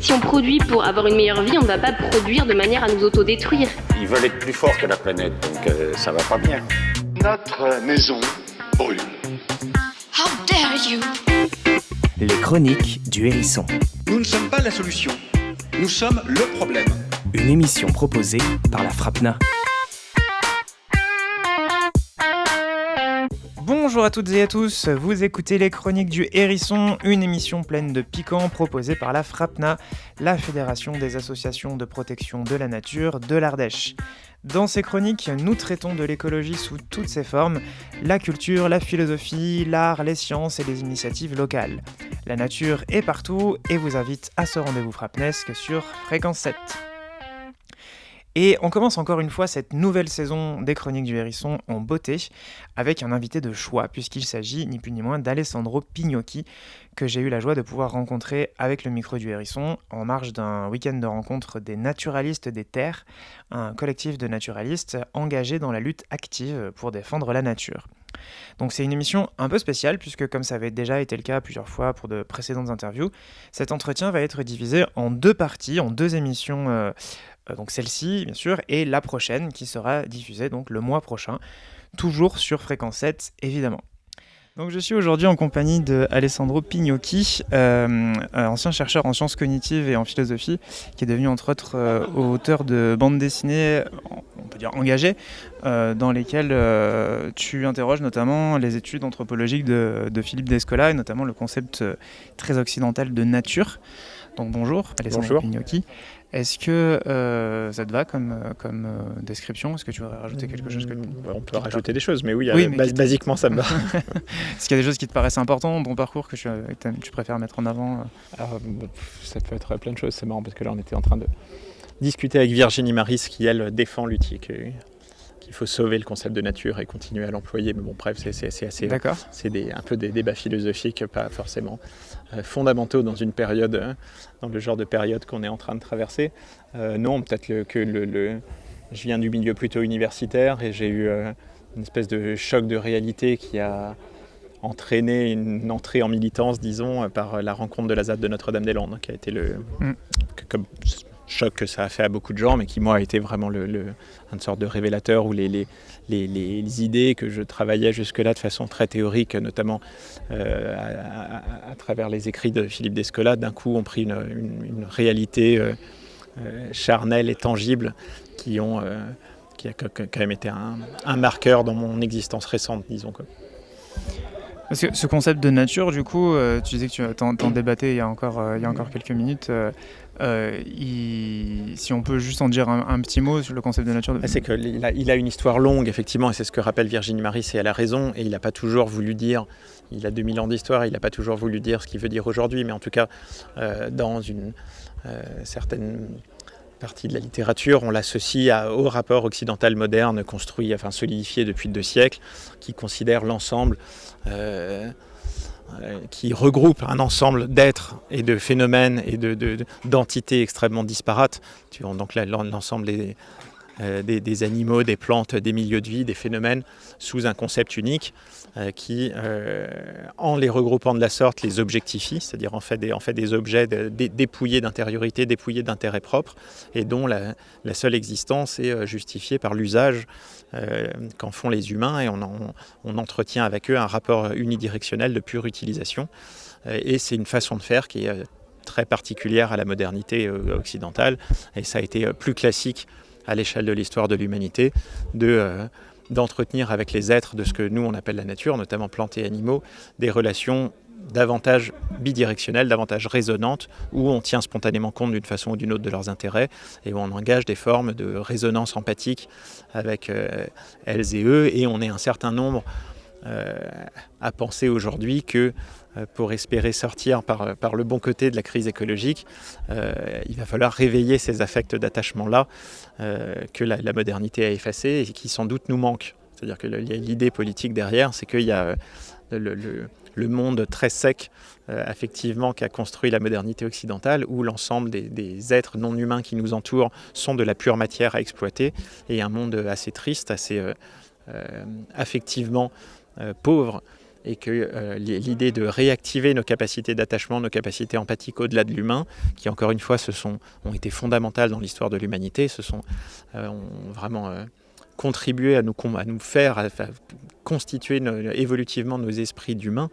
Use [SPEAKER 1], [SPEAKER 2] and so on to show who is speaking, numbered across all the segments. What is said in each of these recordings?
[SPEAKER 1] Si on produit pour avoir une meilleure vie, on ne va pas produire de manière à nous autodétruire.
[SPEAKER 2] Ils veulent être plus forts que la planète, donc ça va pas bien.
[SPEAKER 3] Notre maison brûle.
[SPEAKER 4] How dare you!
[SPEAKER 5] Les chroniques du Hérisson.
[SPEAKER 6] Nous ne sommes pas la solution, nous sommes le problème.
[SPEAKER 5] Une émission proposée par la FRAPNA.
[SPEAKER 7] Bonjour à toutes et à tous, vous écoutez les chroniques du Hérisson, une émission pleine de piquants proposée par la FRAPNA, la Fédération des associations de protection de la nature de l'Ardèche. Dans ces chroniques, nous traitons de l'écologie sous toutes ses formes, la culture, la philosophie, l'art, les sciences et les initiatives locales. La nature est partout et vous invite à ce rendez-vous frapnesque sur Fréquence 7. Et on commence encore une fois cette nouvelle saison des Chroniques du Hérisson en beauté avec un invité de choix puisqu'il s'agit ni plus ni moins d'Alessandro Pignocchi que j'ai eu la joie de pouvoir rencontrer avec le micro du Hérisson en marge d'un week-end de rencontre des naturalistes des terres, un collectif de naturalistes engagés dans la lutte active pour défendre la nature. Donc c'est une émission un peu spéciale puisque comme ça avait déjà été le cas plusieurs fois pour de précédentes interviews, cet entretien va être divisé en deux parties, en deux émissions, donc celle-ci bien sûr et la prochaine qui sera diffusée donc le mois prochain, toujours sur Fréquence 7 évidemment. Donc je suis aujourd'hui en compagnie de Alessandro Pignocchi, ancien chercheur en sciences cognitives et en philosophie, qui est devenu entre autres auteur de bandes dessinées, on peut dire engagées, dans lesquelles tu interroges notamment les études anthropologiques de Philippe Descola et notamment le concept très occidental de nature. Donc bonjour Alessandro Pignocchi. Est-ce que ça te va comme description ? Est-ce que tu voudrais rajouter quelque chose
[SPEAKER 8] On peut rajouter des choses, mais oui, basiquement ça me va.
[SPEAKER 7] Est-ce qu'il y a des choses qui te paraissent importantes dans ton parcours que tu préfères mettre en avant ?
[SPEAKER 8] Alors, ça peut être plein de choses, c'est marrant parce que là on était en train de discuter avec Virginie Maris qui elle défend l'outil, qu'il faut sauver le concept de nature et continuer à l'employer. Mais bon, bref, c'est assez.
[SPEAKER 7] D'accord.
[SPEAKER 8] C'est un peu des débats philosophiques, pas forcément fondamentaux dans une période, dans le genre de période qu'on est en train de traverser. Non, peut-être je viens du milieu plutôt universitaire et j'ai eu une espèce de choc de réalité qui a entraîné une entrée en militance, disons, par la rencontre de la ZAD de Notre-Dame-des-Landes, qui a été comme choc que ça a fait à beaucoup de gens, mais qui moi a été vraiment une sorte de révélateur où les idées que je travaillais jusque-là de façon très théorique, notamment à travers les écrits de Philippe Descola, d'un coup ont pris une réalité charnelle et tangible qui a quand même été un marqueur dans mon existence récente, disons.
[SPEAKER 7] Parce que ce concept de nature, du coup, tu disais que tu t'en débattais il y a encore quelques minutes. Si on peut juste en dire un petit mot sur le concept de nature.
[SPEAKER 8] C'est qu'il a une histoire longue, effectivement, et c'est ce que rappelle Virginie Maris, et elle a raison, et il n'a pas toujours voulu dire, il a 2000 ans d'histoire, il n'a pas toujours voulu dire ce qu'il veut dire aujourd'hui, mais en tout cas, dans une certaine partie de la littérature, on l'associe au rapport occidental moderne construit, solidifié depuis 2 siècles, qui considère l'ensemble, qui regroupe un ensemble d'êtres et de phénomènes et d'entités extrêmement disparates. Donc l'ensemble des animaux, des plantes, des milieux de vie, des phénomènes sous un concept unique qui, en les regroupant de la sorte, les objectifie, c'est-à-dire en fait des objets dépouillés d'intériorité, dépouillés d'intérêt propre, et dont la seule existence est justifiée par l'usage qu'en font les humains, et on entretient avec eux un rapport unidirectionnel de pure utilisation. Et c'est une façon de faire qui est très particulière à la modernité occidentale, et ça a été plus classique à l'échelle de l'histoire de l'humanité, d'entretenir avec les êtres de ce que nous on appelle la nature, notamment plantes et animaux, des relations davantage bidirectionnelles, davantage résonantes, où on tient spontanément compte d'une façon ou d'une autre de leurs intérêts, et où on engage des formes de résonance empathique avec elles et eux, et on est un certain nombre à penser aujourd'hui que pour espérer sortir par le bon côté de la crise écologique, il va falloir réveiller ces affects d'attachement-là que la modernité a effacés et qui sans doute nous manquent. C'est-à-dire que l'idée politique derrière, c'est qu'il y a le monde très sec, affectivement, qu'a construit la modernité occidentale, où l'ensemble des êtres non humains qui nous entourent sont de la pure matière à exploiter, et un monde assez triste, assez affectivement pauvre, et que l'idée de réactiver nos capacités d'attachement, nos capacités empathiques au-delà de l'humain, qui encore une fois ont été fondamentales dans l'histoire de l'humanité, ont vraiment contribué à nous faire à constituer évolutivement nos esprits d'humains,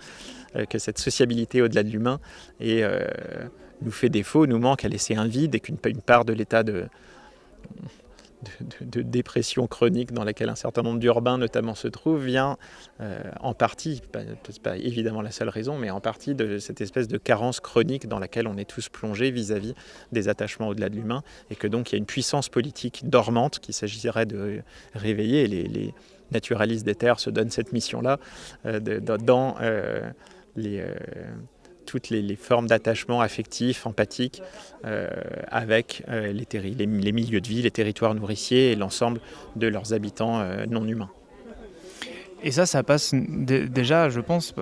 [SPEAKER 8] que cette sociabilité au-delà de l'humain nous fait défaut, nous manque, a laissé un vide, et qu'une part de l'état de dépression chronique dans laquelle un certain nombre d'urbains notamment se trouvent vient en partie, c'est pas évidemment la seule raison, mais en partie de cette espèce de carence chronique dans laquelle on est tous plongés vis-à-vis des attachements au-delà de l'humain, et que donc il y a une puissance politique dormante qu'il s'agirait de réveiller, et les naturalistes des terres se donnent cette mission-là dans toutes les formes d'attachement affectif, empathique, avec les milieux de vie, les territoires nourriciers et l'ensemble de leurs habitants non humains.
[SPEAKER 7] Et ça passe déjà, je pense,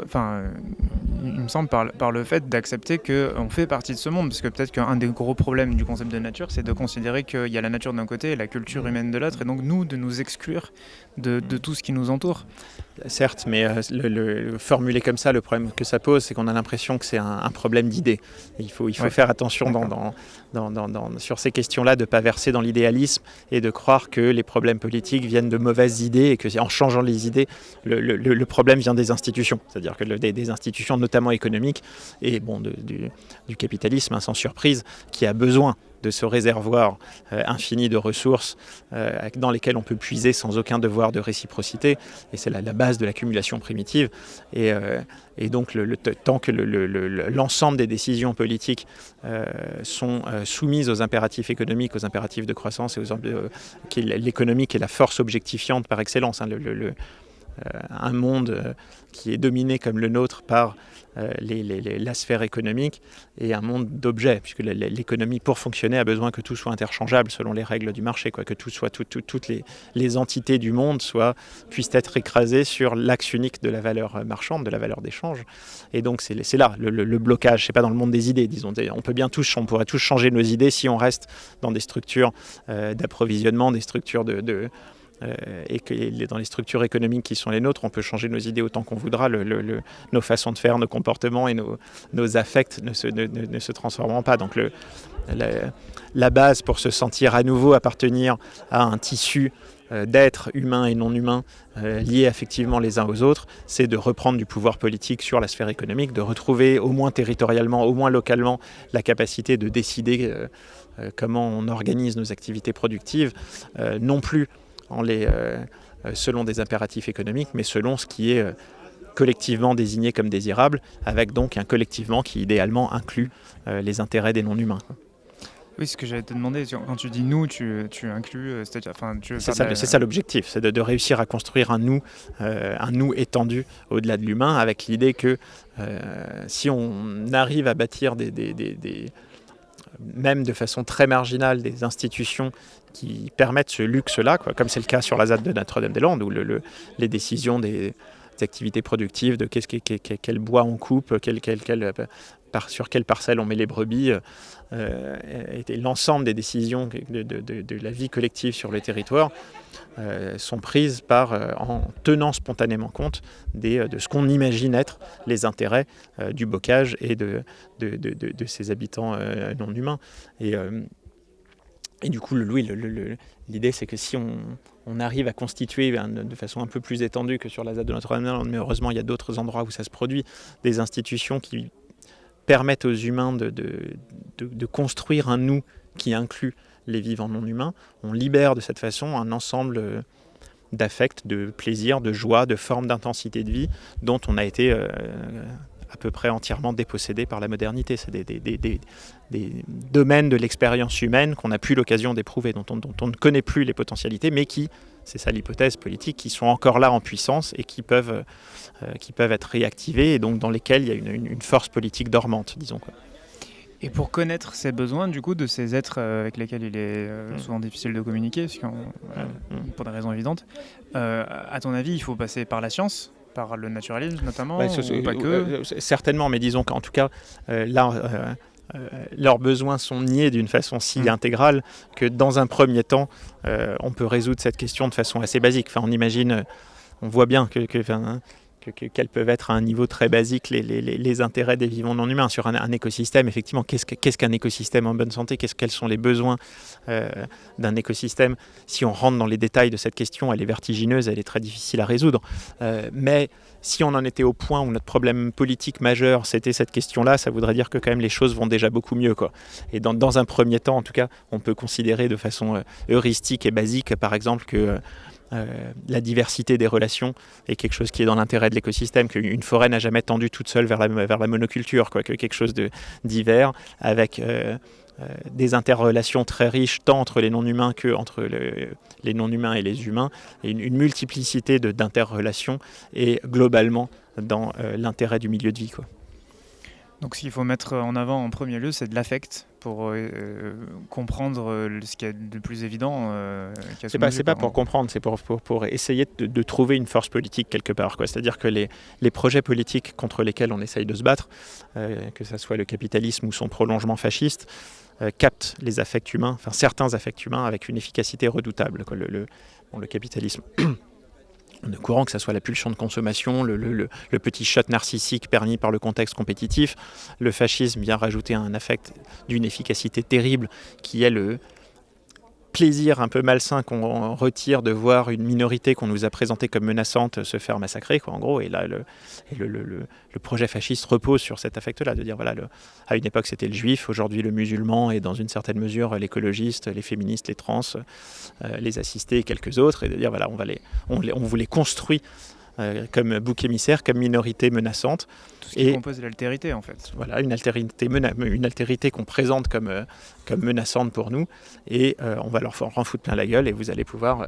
[SPEAKER 7] il me semble, par le fait d'accepter qu'on fait partie de ce monde, parce que peut-être qu'un des gros problèmes du concept de nature, c'est de considérer qu'il y a la nature d'un côté et la culture humaine de l'autre, et donc nous, de nous exclure de tout ce qui nous entoure.
[SPEAKER 8] Certes, mais formuler comme ça, le problème que ça pose, c'est qu'on a l'impression que c'est un problème d'idées. Il faut faire attention sur ces questions-là, de ne pas verser dans l'idéalisme et de croire que les problèmes politiques viennent de mauvaises idées, et qu'en changeant les idées, le problème vient des institutions. C'est-à-dire que des institutions, notamment économiques, et du capitalisme, sans surprise, qui a besoin de ce réservoir infini de ressources dans lesquelles on peut puiser sans aucun devoir de réciprocité, et c'est la base de l'accumulation primitive, et donc tant que l'ensemble des décisions politiques sont soumises aux impératifs économiques, aux impératifs de croissance, et l'économique est la force objectifiante par excellence, un monde qui est dominé comme le nôtre par la sphère économique, et un monde d'objets, puisque l'économie, pour fonctionner, a besoin que tout soit interchangeable selon les règles du marché, que toutes les entités du monde puissent être écrasées sur l'axe unique de la valeur marchande, de la valeur d'échange. Et donc c'est là le blocage, c'est pas dans le monde des idées, disons. On pourrait tous changer nos idées si on reste dans des structures d'approvisionnement, des structures et que dans les structures économiques qui sont les nôtres, on peut changer nos idées autant qu'on voudra, nos façons de faire, nos comportements et nos affects ne se transformeront pas. Donc la base pour se sentir à nouveau appartenir à un tissu d'êtres humains et non humains liés affectivement les uns aux autres, c'est de reprendre du pouvoir politique sur la sphère économique, de retrouver au moins territorialement, au moins localement, la capacité de décider comment on organise nos activités productives, non plus selon des impératifs économiques, mais selon ce qui est collectivement désigné comme désirable, avec donc un collectivement qui idéalement inclut les intérêts des non-humains.
[SPEAKER 7] Oui, ce que j'allais te demander, quand tu dis nous, tu inclus,
[SPEAKER 8] c'est ça l'objectif, c'est de réussir à construire un nous étendu au-delà de l'humain, avec l'idée que si on arrive à bâtir même de façon très marginale, des institutions qui permettent ce luxe-là, comme c'est le cas sur la ZAD de Notre-Dame-des-Landes, où les décisions des activités productives, de quel bois on coupe, sur quelle parcelle on met les brebis, et l'ensemble des décisions de la vie collective sur le territoire sont prises en tenant spontanément compte de ce qu'on imagine être les intérêts du bocage et de ses habitants non humains. Et du coup, l'idée, c'est que si on arrive à constituer de façon un peu plus étendue que sur la ZAD de Notre-Dame, mais heureusement, il y a d'autres endroits où ça se produit, des institutions qui permettent aux humains de construire un nous qui inclut les vivants non humains, on libère de cette façon un ensemble d'affects, de plaisirs, de joie, de formes d'intensité de vie dont on a été à peu près entièrement dépossédé par la modernité. C'est des domaines de l'expérience humaine qu'on n'a plus l'occasion d'éprouver, dont on ne connaît plus les potentialités, mais qui, c'est ça l'hypothèse politique, qui sont encore là en puissance et qui peuvent être réactivés, et donc dans lesquels il y a une force politique dormante, disons.
[SPEAKER 7] Et pour connaître ces besoins, du coup, de ces êtres avec lesquels il est souvent difficile de communiquer, pour des raisons évidentes, à ton avis, il faut passer par la science, par le naturalisme notamment, ou pas que
[SPEAKER 8] certainement, mais disons qu'en tout cas, leurs besoins sont niés d'une façon si intégrale que dans un premier temps, on peut résoudre cette question de façon assez basique. Enfin, on imagine, on voit bien que quels peuvent être à un niveau très basique les intérêts des vivants non humains. Sur un écosystème, effectivement, qu'est-ce qu'un écosystème en bonne santé ? Quels sont les besoins d'un écosystème ? Si on rentre dans les détails de cette question, elle est vertigineuse, elle est très difficile à résoudre. Mais si on en était au point où notre problème politique majeur, c'était cette question-là, ça voudrait dire que quand même les choses vont déjà beaucoup mieux, quoi. Et dans un premier temps, en tout cas, on peut considérer de façon heuristique et basique, par exemple, que la diversité des relations est quelque chose qui est dans l'intérêt de l'écosystème, qu'une forêt n'a jamais tendu toute seule vers la monoculture, quoi, que quelque chose de divers avec des interrelations très riches tant entre les non-humains que entre les non-humains et les humains, et une multiplicité d'interrelations et globalement dans l'intérêt du milieu de vie, quoi.
[SPEAKER 7] Donc ce qu'il faut mettre en avant en premier lieu, c'est de l'affect pour comprendre ce qu'il y a de plus évident.
[SPEAKER 8] C'est pas pour comprendre, c'est pour essayer de trouver une force politique quelque part, quoi. C'est-à-dire que les projets politiques contre lesquels on essaye de se battre, que ce soit le capitalisme ou son prolongement fasciste, captent les affects humains, enfin certains affects humains avec une efficacité redoutable, quoi. Le capitalisme... On est courant que ce soit la pulsion de consommation, le petit shot narcissique permis par le contexte compétitif. Le fascisme vient rajouter un affect d'une efficacité terrible qui est le plaisir un peu malsain qu'on retire de voir une minorité qu'on nous a présentée comme menaçante se faire massacrer, quoi, en gros. Et là, le projet fasciste repose sur cet affect-là, de dire, voilà, à une époque c'était le juif, aujourd'hui le musulman, et dans une certaine mesure l'écologiste, les féministes, les trans, les assistés et quelques autres, et de dire, voilà, on vous les construit comme bouc émissaire, comme minorité menaçante.
[SPEAKER 7] Tout ce qui compose l'altérité, en fait.
[SPEAKER 8] Voilà, une altérité qu'on présente comme menaçante pour nous, et on va leur en foutre plein la gueule, et vous allez pouvoir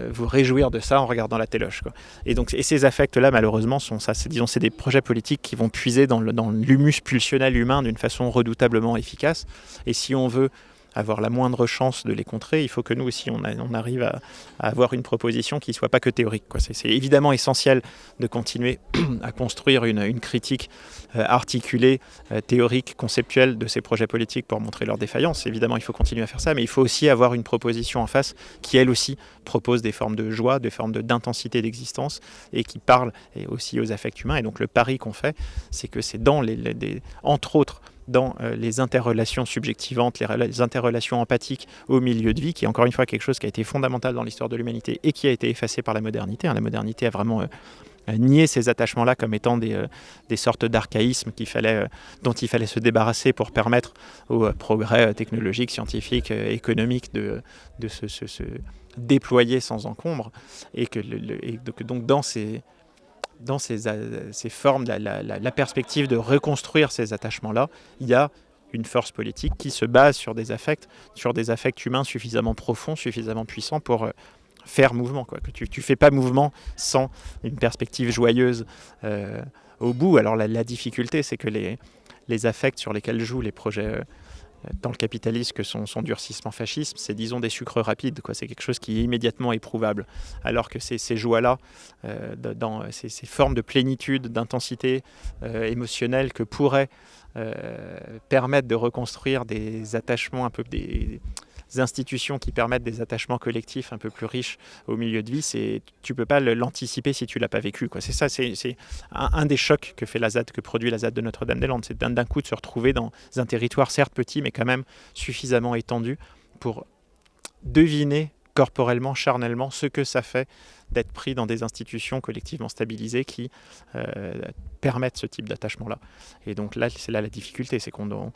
[SPEAKER 8] vous réjouir de ça en regardant la téloche, quoi. Et ces affects-là, malheureusement, c'est des projets politiques qui vont puiser dans l'humus pulsionnel humain d'une façon redoutablement efficace. Et si on veut avoir la moindre chance de les contrer, il faut que nous aussi on arrive à avoir une proposition qui ne soit pas que théorique, quoi. C'est évidemment essentiel de continuer à construire une critique articulée, théorique, conceptuelle de ces projets politiques pour montrer leur défaillance. Évidemment, il faut continuer à faire ça, mais il faut aussi avoir une proposition en face qui, elle aussi, propose des formes de joie, des formes d'intensité d'existence, et qui parle aussi aux affects humains. Et donc le pari qu'on fait, c'est que c'est entre autres, dans les interrelations subjectivantes, les interrelations empathiques au milieu de vie, qui est encore une fois quelque chose qui a été fondamental dans l'histoire de l'humanité et qui a été effacé par la modernité. La modernité a vraiment nié ces attachements-là comme étant des sortes d'archaïsmes dont il fallait se débarrasser pour permettre au progrès technologique, scientifique, économique de se déployer sans encombre. Et donc dans ces formes, la perspective de reconstruire ces attachements-là, il y a une force politique qui se base sur des affects humains suffisamment profonds, suffisamment puissants pour faire mouvement, quoi. Que tu fais pas mouvement sans une perspective joyeuse au bout. Alors la difficulté, c'est que les affects sur lesquels jouent les projets dans le capitalisme que son durcissement fascisme, c'est disons des sucres rapides, quoi. C'est quelque chose qui est immédiatement éprouvable. Alors que ces joies-là, dans ces formes de plénitude, d'intensité émotionnelle que pourraient permettre de reconstruire des attachements un peu des institutions qui permettent des attachements collectifs un peu plus riches au milieu de vie, tu peux pas l'anticiper si tu l'as pas vécu, quoi. C'est ça, c'est un des chocs que produit la ZAD de Notre-Dame-des-Landes, c'est d'un coup de se retrouver dans un territoire certes petit mais quand même suffisamment étendu pour deviner corporellement, charnellement, ce que ça fait d'être pris dans des institutions collectivement stabilisées qui permettent ce type d'attachement-là. Et donc là, c'est là la difficulté, c'est qu'on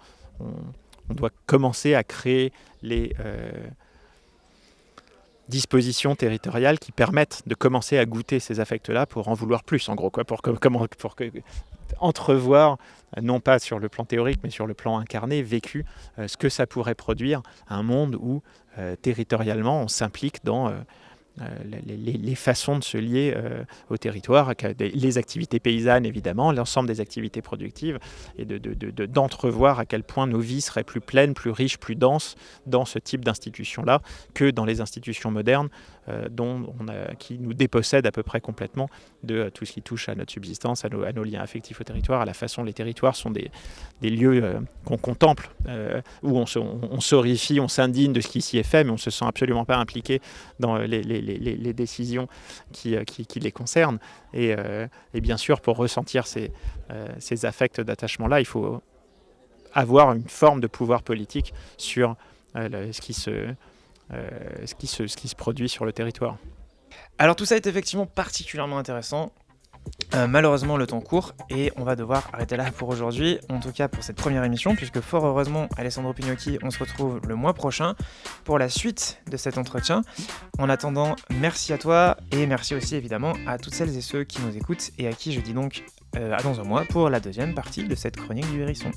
[SPEAKER 8] doit commencer à créer les dispositions territoriales qui permettent de commencer à goûter ces affects-là pour en vouloir plus, en gros, quoi, pour entrevoir, non pas sur le plan théorique, mais sur le plan incarné, vécu, ce que ça pourrait produire, un monde où, territorialement, on s'implique dans les façons de se lier au territoire, les activités paysannes évidemment, l'ensemble des activités productives, et d'entrevoir à quel point nos vies seraient plus pleines, plus riches, plus denses dans ce type d'institutions-là que dans les institutions modernes qui nous dépossèdent à peu près complètement de tout ce qui touche à notre subsistance, à nos liens affectifs au territoire, à la façon les territoires sont des lieux qu'on contemple, où on s'horrifie, on s'indigne de ce qui s'y est fait, mais on ne se sent absolument pas impliqué dans les les décisions qui les concernent. Et bien sûr, pour ressentir ces affects d'attachement-là, il faut avoir une forme de pouvoir politique sur ce qui se produit sur le territoire.
[SPEAKER 7] Alors tout ça est effectivement particulièrement intéressant. Malheureusement le temps court et on va devoir arrêter là pour aujourd'hui, en tout cas pour cette première émission, puisque fort heureusement Alessandro Pignocchi, on se retrouve le mois prochain pour la suite de cet entretien. En attendant, merci à toi et merci aussi évidemment à toutes celles et ceux qui nous écoutent et à qui je dis donc à dans un mois pour la deuxième partie de cette chronique du Hérisson.